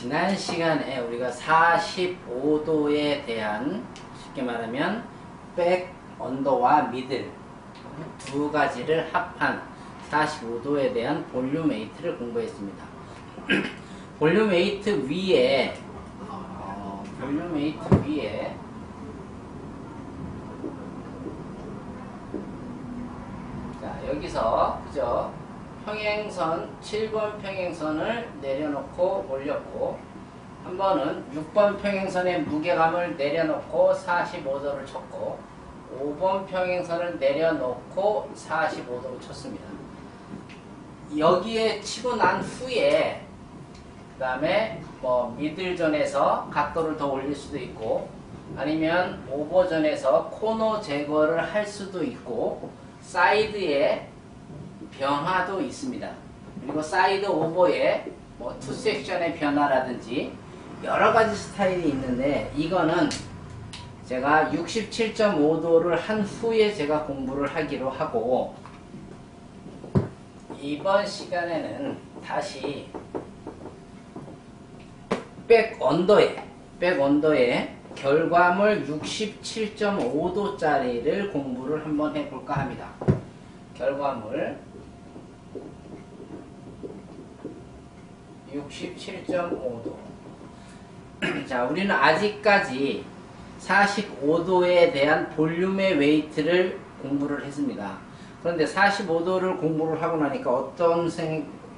지난 시간에 우리가 45도에 대한 쉽게 말하면 백 언더와 미들 두 가지를 합한 45도에 대한 볼륨 웨이트를 공부했습니다. 볼륨 웨이트 위에 자, 여기서 그죠? 평행선 7번 평행선을 내려놓고 올렸고, 한 번은 6번 평행선의 무게감을 내려놓고 45도를 쳤고, 5번 평행선을 내려놓고 45도를 쳤습니다. 여기에 치고 난 후에 그 다음에 뭐 미들존에서 각도를 더 올릴 수도 있고, 아니면 오버존에서 코너 제거를 할 수도 있고, 사이드에 변화도 있습니다. 그리고 사이드 오버에 뭐 투 섹션의 변화라든지 여러 가지 스타일이 있는데, 이거는 제가 67.5도를 한 후에 제가 공부를 하기로 하고, 이번 시간에는 다시 백 언더에 결과물 67.5도짜리를 공부를 한번 해볼까 합니다. 결과물 67.5도. 자, 우리는 아직까지 45도에 대한 볼륨의 웨이트를 공부를 했습니다. 그런데 45도를 공부를 하고 나니까 어떤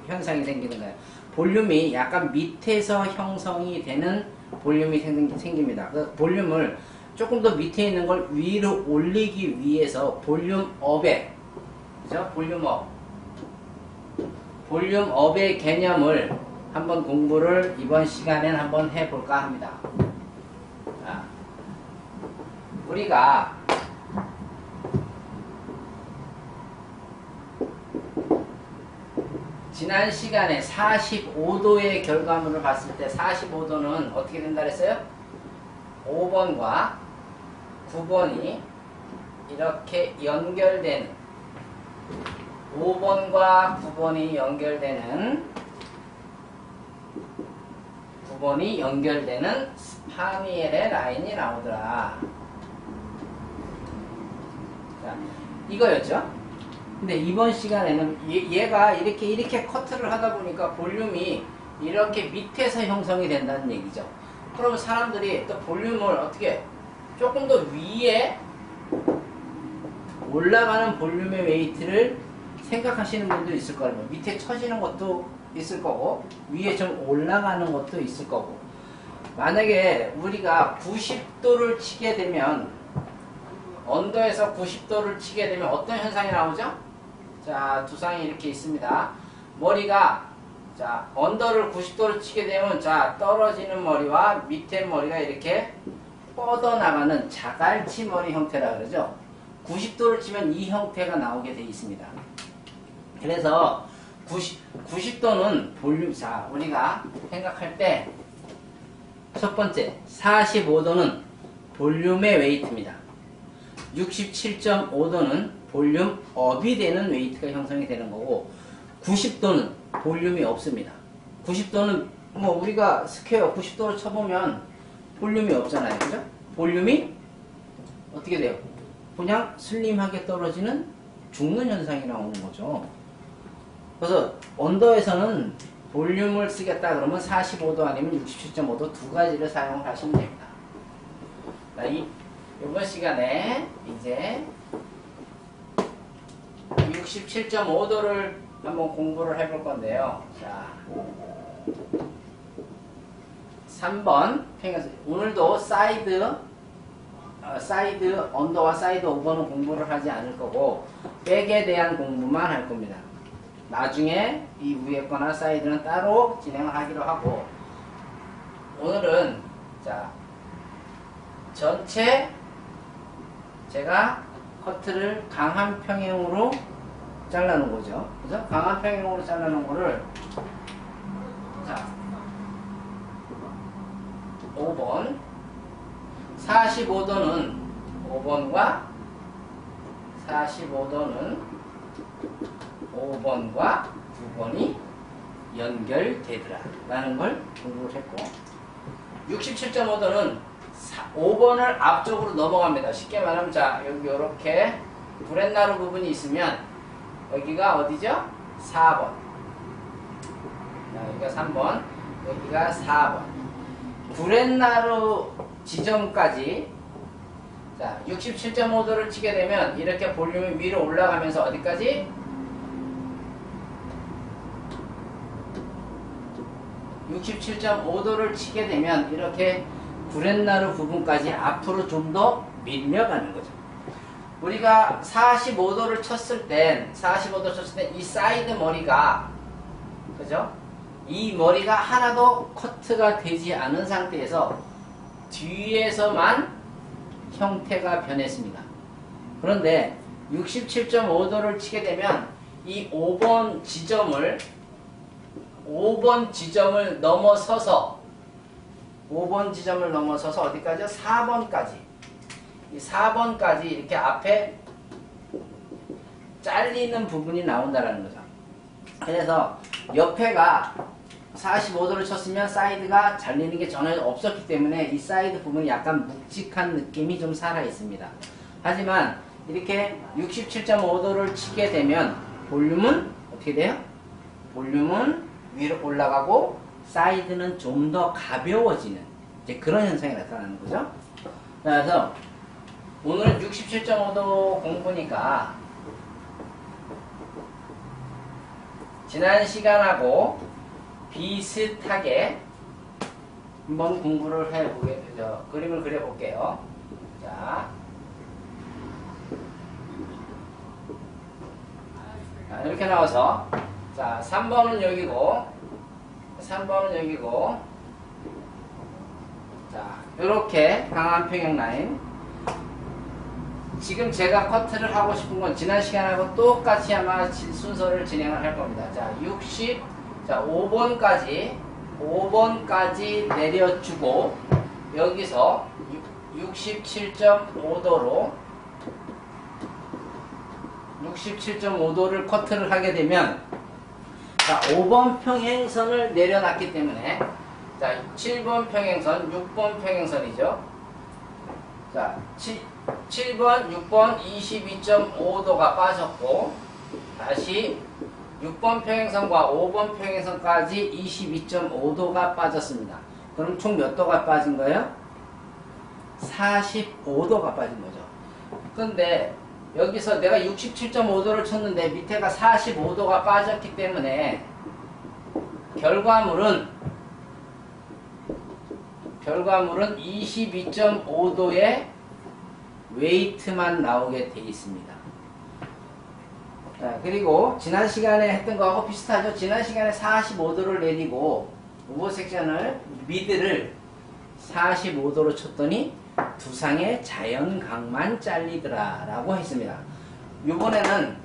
현상이 생기는가요? 볼륨이 약간 밑에서 형성이 되는 볼륨이 생깁니다. 그 볼륨을 조금 더 밑에 있는 걸 위로 올리기 위해서 볼륨업에, 그죠? 볼륨업의 개념을 한번 공부를 이번 시간엔 한번 해볼까 합니다. 자, 우리가 지난 시간에 45도의 결과물을 봤을 때 45도는 어떻게 된다 그랬어요? 5번과 9번이 이렇게 연결되는, 5번과 9번이 연결되는 스파니엘의 라인이 나오더라. 자, 이거였죠? 근데 이번 시간에는 얘가 이렇게 커트를 하다 보니까 볼륨이 이렇게 밑에서 형성이 된다는 얘기죠. 그러면 사람들이 또 볼륨을 어떻게 조금 더 위에 올라가는 볼륨의 웨이트를 생각하시는 분도 있을 거예요. 밑에 처지는 것도 있을 거고, 위에 좀 올라가는 것도 있을 거고. 만약에 우리가 90도를 치게 되면, 언더에서 90도를 치게 되면 어떤 현상이 나오죠? 자, 두상이 이렇게 있습니다. 머리가, 자, 언더를 90도를 치게 되면, 자, 떨어지는 머리와 밑에 머리가 이렇게 뻗어나가는 자갈치 머리 형태라 그러죠. 90도를 치면 이 형태가 나오게 되어 있습니다. 그래서 90도는 볼륨, 자, 우리가 생각할 때 첫 번째, 45도는 볼륨의 웨이트입니다. 67.5도는 볼륨 업이 되는 웨이트가 형성이 되는 거고, 90도는 볼륨이 없습니다. 90도는 뭐 우리가 스퀘어 90도로 쳐보면 볼륨이 없잖아요. 그죠? 볼륨이 어떻게 돼요? 그냥 슬림하게 떨어지는 죽는 현상이 나오는 거죠. 그래서 언더에서는 볼륨을 쓰겠다 그러면 45도 아니면 67.5도 두 가지를 사용을 하시면 됩니다. 자, 이번 시간에 이제 67.5도를 한번 공부를 해볼 건데요. 자, 3번 평행선. 오늘도 사이드 언더와 사이드 오버는 공부를 하지 않을 거고, 백에 대한 공부만 할 겁니다. 나중에 이 위에 거나 사이드는 따로 진행을 하기로 하고, 오늘은 자, 전체 제가 커트를 강한 평행으로 잘라놓은 거죠. 그죠? 강한 평행으로 잘라놓은 거를, 자, 5번 45도는 5번과 9번이 연결되더라 라는 걸 공부를 했고, 67.5도는 5번을 앞쪽으로 넘어갑니다. 쉽게 말하면 자 여기 이렇게 브렛나루 부분이 있으면 여기가 어디죠? 4번. 여기가 3번, 여기가 4번. 브렛나루 지점까지 자 67.5도를 치게 되면 이렇게 볼륨이 위로 올라가면서 어디까지? 67.5도를 치게 되면 이렇게 브렛나루 부분까지 앞으로 좀 더 밀려가는 거죠. 우리가 45도를 쳤을 땐 이 사이드 머리가, 그죠? 이 머리가 하나도 커트가 되지 않은 상태에서 뒤에서만 형태가 변했습니다. 그런데 67.5도를 치게 되면 이 5번 지점을 넘어서서 어디까지요? 4번까지. 이 4번까지 이렇게 앞에 잘리는 부분이 나온다라는 거죠. 그래서 옆에가 45도를 쳤으면 사이드가 잘리는 게 전혀 없었기 때문에 이 사이드 부분이 약간 묵직한 느낌이 좀 살아 있습니다. 하지만 이렇게 67.5도를 치게 되면 볼륨은 어떻게 돼요? 볼륨은 위로 올라가고 사이드는 좀 더 가벼워지는 이제 그런 현상이 나타나는 거죠. 그래서 오늘은 67.5도 공부니까 지난 시간하고 비슷하게 한번 공부를 그림을 그려볼게요. 자, 이렇게 나와서 자 3번은 여기고 자 이렇게 강한 평행 라인. 지금 제가 커트를 하고 싶은 건 지난 시간하고 똑같이 아마 순서를 진행을 할 겁니다. 자 5번까지 내려주고 여기서 67.5도를 커트를 하게 되면 자 5번 평행선을 내려놨기 때문에 자 7번 평행선, 6번 평행선이죠. 자 7번, 6번 22.5도가 빠졌고 다시 6번 평행선과 5번 평행선까지 22.5도가 빠졌습니다. 그럼 총 몇 도가 빠진 거예요? 45도가 빠진 거죠. 근데 여기서 내가 67.5도를 쳤는데 밑에가 45도가 빠졌기 때문에 결과물은 22.5도의 웨이트만 나오게 되어 있습니다. 자, 그리고 지난 시간에 했던 거하고 비슷하죠. 지난 시간에 45도를 내리고 오버 섹션을 미드를 45도로 쳤더니 두상의 자연각만 잘리더라 라고 했습니다. 이번에는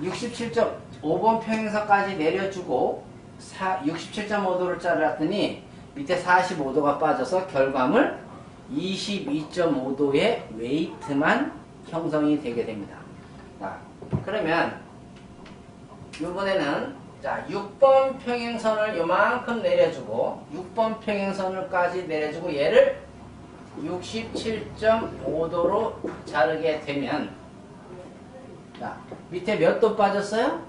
67.5번 평행선까지 내려주고 67.5도를 잘랐더니 밑에 45도가 빠져서 결과물 22.5도의 웨이트만 형성이 되게 됩니다. 자, 그러면 이번에는 자 6번 평행선을 요만큼 내려주고 6번 평행선을까지 내려주고 얘를 67.5도로 자르게 되면 자 밑에 몇 도 빠졌어요?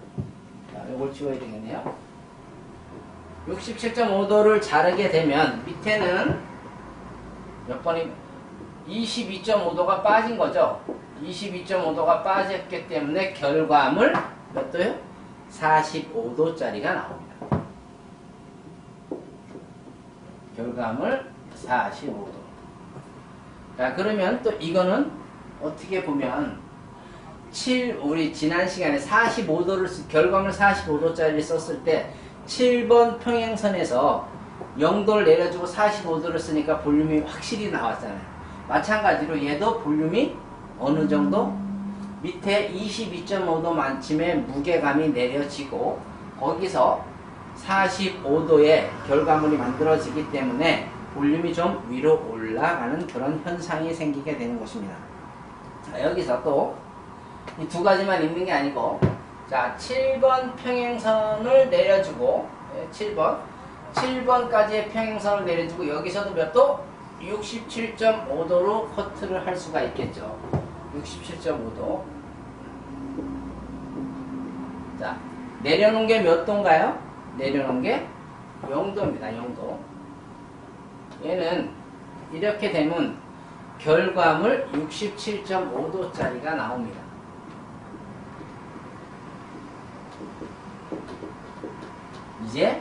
자 이걸 지워야 되겠네요. 67.5도를 자르게 되면 밑에는 몇 번이 22.5도가 빠진 거죠. 22.5도가 빠졌기 때문에 결과물 몇 도요? 45도짜리가 나옵니다. 결과물 45도. 자, 그러면 또 이거는 어떻게 보면 우리 지난 시간에 45도를 결과물 45도짜리를 썼을 때 7번 평행선에서 0도를 내려주고 45도를 쓰니까 볼륨이 확실히 나왔잖아요. 마찬가지로 얘도 볼륨이 어느 정도 밑에 22.5도 만침의 무게감이 내려지고 거기서 45도의 결과물이 만들어지기 때문에 볼륨이 좀 위로 올라가는 그런 현상이 생기게 되는 것입니다. 자, 여기서 또 이 두 가지만 있는 게 아니고 자 7번 평행선을 내려주고 7번. 7번까지의 평행선을 내려주고 여기서도 몇 도? 67.5도로 커트를 할 수가 있겠죠. 67.5도. 자, 내려놓은 게 몇 도인가요? 내려놓은 게 0도입니다. 0도. 얘는 이렇게 되면 결과물 67.5도짜리가 나옵니다. 이제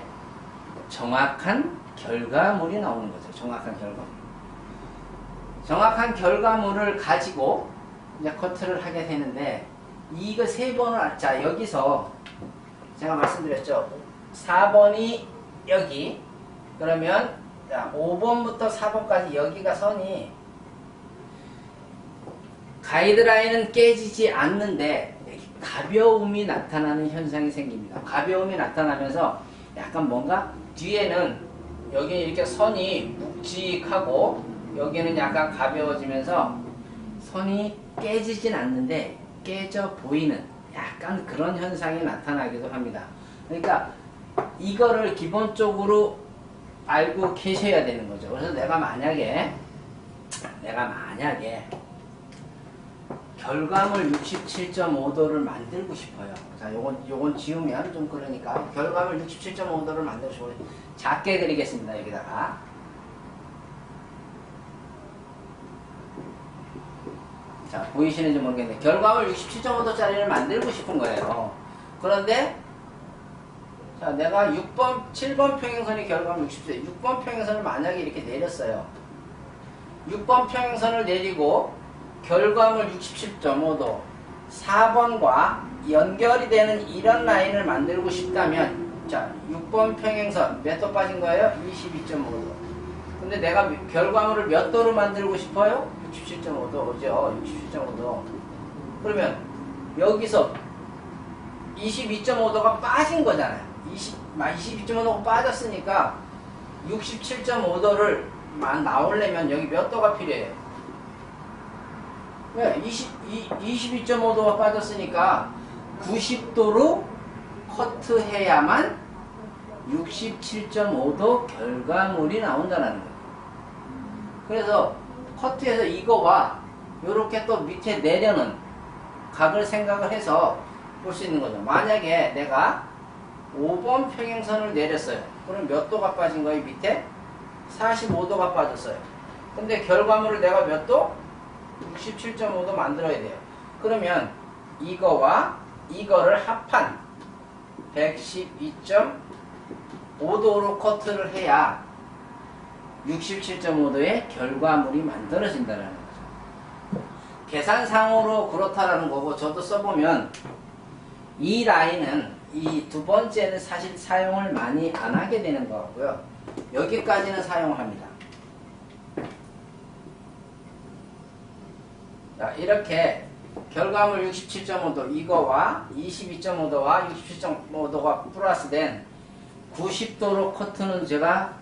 정확한 결과물이 나오는 거죠. 정확한 결과물. 정확한 결과물을 가지고 이제 커트를 하게 되는데, 이거 세 번을, 자, 여기서 제가 말씀드렸죠. 4번이 여기. 그러면, 자, 5번부터 4번까지 여기가 선이 가이드라인은 깨지지 않는데 가벼움이 나타나는 현상이 생깁니다. 가벼움이 나타나면서 약간 뭔가 뒤에는 여기 이렇게 선이 묵직하고 여기는 약간 가벼워지면서 선이 깨지진 않는데 깨져 보이는 약간 그런 현상이 나타나기도 합니다. 그러니까 이거를 기본적으로 알고 계셔야 되는 거죠. 그래서 내가 만약에 결과물 67.5도를 만들고 싶어요. 자, 요건 지우면 좀 그러니까 결과물 67.5도를 만들고 싶어요. 작게 그리겠습니다. 여기다가. 자, 보이시는지 모르겠는데 결과물 67.5도짜리를 만들고 싶은 거예요. 그런데 자, 내가 7번 평행선이 결과물 67도, 6번 평행선을 만약에 이렇게 내렸어요. 6번 평행선을 내리고 결과물 67.5도 4번과 연결이 되는 이런 라인을 만들고 싶다면, 자, 6번 평행선 몇 도 빠진 거예요? 22.5도. 근데 내가 결과물을 몇 도로 만들고 싶어요? 67.5도, 그죠? 67.5도. 그러면 여기서 22.5도가 빠진 거잖아요. 22.5도가 빠졌으니까 67.5도를 나오려면 여기 몇 도가 필요해요? 왜? 22.5도가 빠졌으니까 90도로 커트해야만 67.5도 결과물이 나온다는 거예요. 그래서 커트해서 이거와 이렇게 또 밑에 내려는 각을 생각을 해서 볼 수 있는 거죠. 만약에 내가 5번 평행선을 내렸어요. 그럼 몇 도가 빠진 거예요? 밑에 45도가 빠졌어요. 근데 결과물을 내가 몇 도? 67.5도 만들어야 돼요. 그러면 이거와 이거를 합한 112.5도로 커트를 해야 67.5도의 결과물이 만들어진다는 거죠. 계산상으로 그렇다라는 거고, 저도 써보면 이 라인은 이 두 번째는 사실 사용을 많이 안 하게 되는 것 같고요. 여기까지는 사용을 합니다. 자, 이렇게 결과물 67.5도 이거와 22.5도와 67.5도가 플러스된 90도로 커트는 제가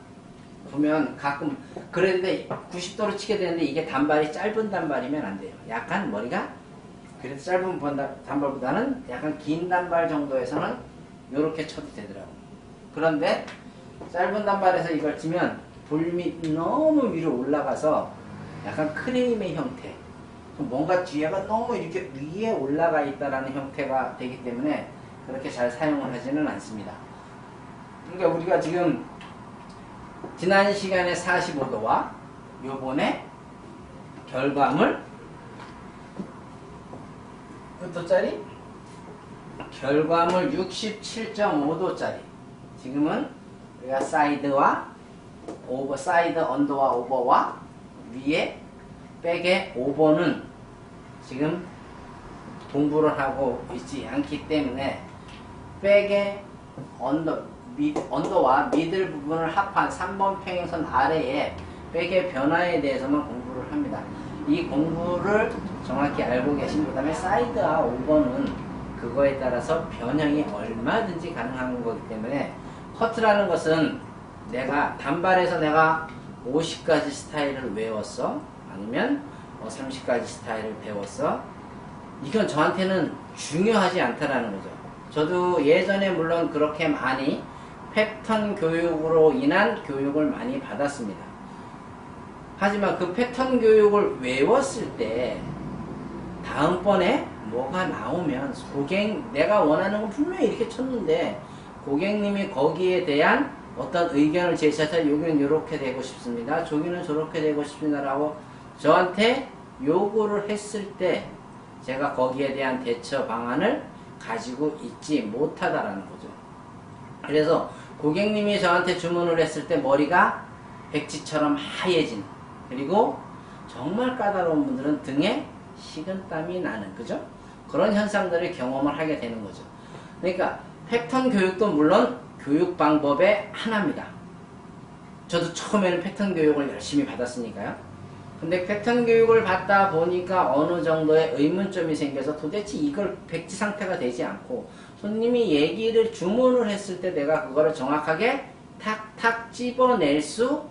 보면 가끔 그랬는데 90도로 치게 되는데 이게 단발이 짧은 단발이면 안 돼요. 약간 머리가 그래도 짧은 단발보다는 약간 긴 단발 정도에서는 이렇게 쳐도 되더라고요. 그런데 짧은 단발에서 이걸 치면 볼륨이 너무 위로 올라가서 약간 크림의 형태, 뭔가 뒤에가 너무 이렇게 위에 올라가 있다라는 형태가 되기 때문에 그렇게 잘 사용을 하지는 않습니다. 그러니까 우리가 지금 지난 시간에 45도와 요번에 결과물 몇 도짜리? 결과물 67.5도짜리. 지금은 우리가 사이드와 오버, 사이드 언더와 오버와 위에 백의 오버는 지금 공부를 하고 있지 않기 때문에 백의 언더와 미들 부분을 합한 3번 평행선 아래에 백의 변화에 대해서만 공부를 합니다. 이 공부를 정확히 알고 계신 그 다음에 사이드와 오버는 그거에 따라서 변형이 얼마든지 가능한 거기 때문에 커트라는 것은 내가 단발에서 내가 50가지 스타일을 외웠어, 아니면 30가지 스타일을 배웠어, 이건 저한테는 중요하지 않다라는 거죠. 저도 예전에 물론 그렇게 많이 패턴 교육으로 인한 교육을 많이 받았습니다. 하지만 그 패턴 교육을 외웠을 때 다음번에 뭐가 나오면 내가 원하는 건 분명히 이렇게 쳤는데 고객님이 거기에 대한 어떤 의견을 제시해서 여기는 이렇게 되고 싶습니다. 저기는 저렇게 되고 싶습니다. 라고 저한테 요구를 했을 때 제가 거기에 대한 대처 방안을 가지고 있지 못하다라는 거죠. 그래서 고객님이 저한테 주문을 했을 때 머리가 백지처럼 하얘진, 그리고 정말 까다로운 분들은 등에 식은땀이 나는, 그죠? 그런 현상들을 경험을 하게 되는 거죠. 그러니까 패턴 교육도 물론 교육 방법의 하나입니다. 저도 처음에는 패턴 교육을 열심히 받았으니까요. 근데 패턴 교육을 받다 보니까 어느 정도의 의문점이 생겨서 도대체 이걸 백지 상태가 되지 않고 손님이 얘기를 주문을 했을 때 내가 그거를 정확하게 탁탁 집어낼 수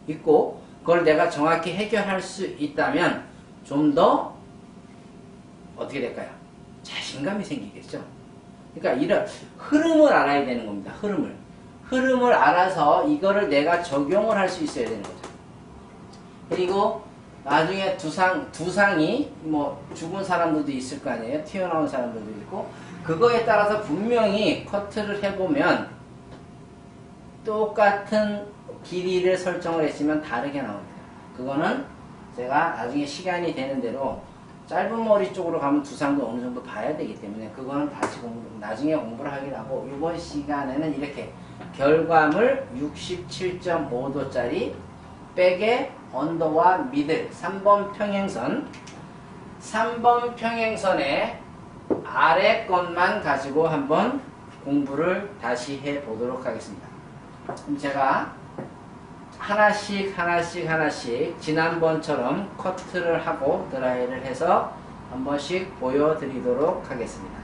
있고 그걸 내가 정확히 해결할 수 있다면 좀 더 어떻게 될까요? 자신감이 생기겠죠. 그러니까 이런 흐름을 알아야 되는 겁니다. 흐름을 알아서 이거를 내가 적용을 할 수 있어야 되는 거죠. 그리고 나중에 두상이 뭐 죽은 사람들도 있을 거 아니에요. 튀어나온 사람들도 있고 그거에 따라서 분명히 커트를 해보면 똑같은 길이를 설정을 했지만 다르게 나옵니다. 그거는 제가 나중에 시간이 되는 대로 짧은 머리 쪽으로 가면 두상도 어느 정도 봐야 되기 때문에 그거는 다시 나중에 공부를 하기로 하고 이번 시간에는 이렇게 결과물 67.5도짜리 백의 언더와 미들 3번 평행선의 아래 것만 가지고 한번 공부를 다시 해 보도록 하겠습니다. 그럼 제가 하나씩 지난번처럼 커트를 하고 드라이를 해서 한 번씩 보여드리도록 하겠습니다.